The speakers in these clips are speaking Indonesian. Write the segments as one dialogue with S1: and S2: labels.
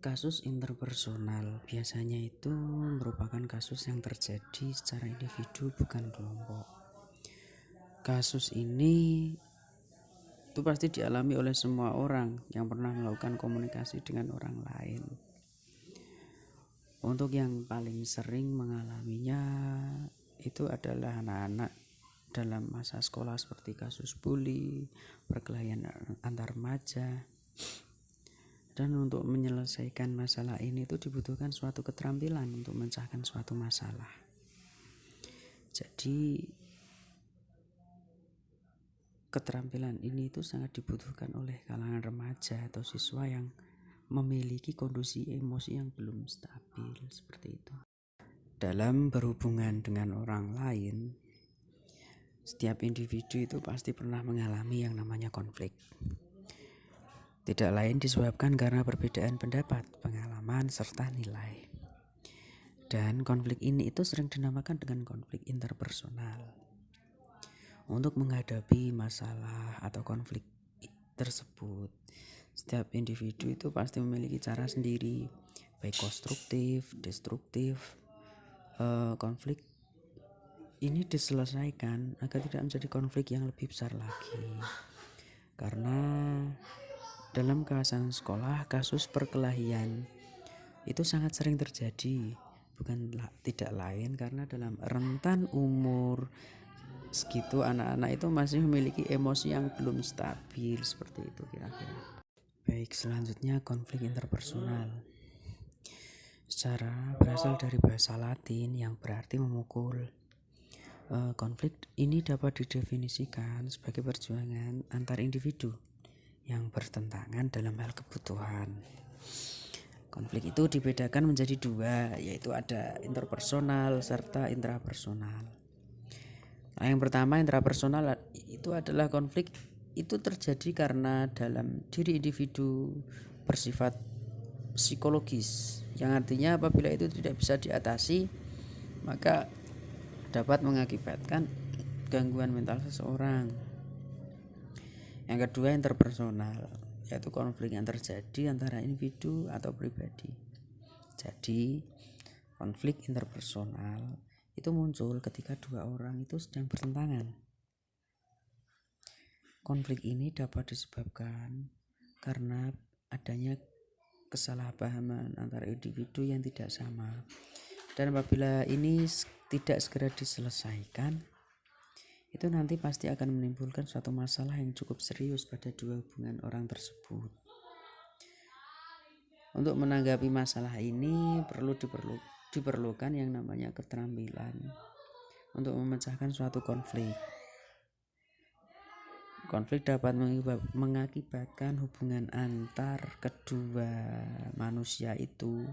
S1: Kasus interpersonal biasanya itu merupakan kasus yang terjadi secara individu, bukan kelompok. Kasus ini itu pasti dialami oleh semua orang yang pernah melakukan komunikasi dengan orang lain. Untuk yang paling sering mengalaminya itu adalah anak-anak dalam masa sekolah, seperti kasus bully, perkelahian antar remaja. Dan untuk menyelesaikan masalah ini itu dibutuhkan suatu keterampilan untuk memecahkan suatu masalah. Jadi keterampilan ini itu sangat dibutuhkan oleh kalangan remaja atau siswa yang memiliki kondisi emosi yang belum stabil, seperti itu. Dalam berhubungan dengan orang lain, setiap individu itu pasti pernah mengalami yang namanya konflik. Tidak lain disebabkan karena perbedaan pendapat, pengalaman, serta nilai. Dan konflik ini itu sering dinamakan dengan konflik interpersonal. Untuk menghadapi masalah atau konflik tersebut, setiap individu itu pasti memiliki cara sendiri, baik konstruktif, destruktif. Konflik ini diselesaikan agar tidak menjadi konflik yang lebih besar lagi. Karena dalam kawasan sekolah, kasus perkelahian itu sangat sering terjadi, tidak lain karena dalam rentan umur segitu anak-anak itu masih memiliki emosi yang belum stabil, seperti itu kira-kira. Baik, selanjutnya konflik interpersonal. Secara berasal dari bahasa Latin yang berarti memukul. Konflik ini dapat didefinisikan sebagai perjuangan antar individu yang bertentangan dalam hal kebutuhan. Konflik itu dibedakan menjadi dua, yaitu ada interpersonal serta intrapersonal. Nah, yang pertama, intrapersonal, itu adalah konflik itu terjadi karena dalam diri individu bersifat psikologis, yang artinya apabila itu tidak bisa diatasi maka dapat mengakibatkan gangguan mental seseorang. Yang kedua, interpersonal, yaitu konflik yang terjadi antara individu atau pribadi. Jadi konflik interpersonal itu muncul ketika dua orang itu sedang bertentangan. Konflik ini dapat disebabkan karena adanya kesalahpahaman antara individu yang tidak sama. Dan apabila ini tidak segera diselesaikan, itu nanti pasti akan menimbulkan suatu masalah yang cukup serius pada dua hubungan orang tersebut. Untuk menanggapi masalah ini diperlukan yang namanya keterampilan untuk memecahkan suatu konflik. Konflik dapat mengakibatkan hubungan antar kedua manusia itu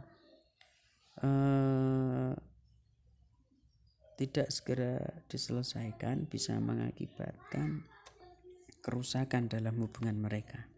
S1: tidak segera diselesaikan, bisa mengakibatkan kerusakan dalam hubungan mereka.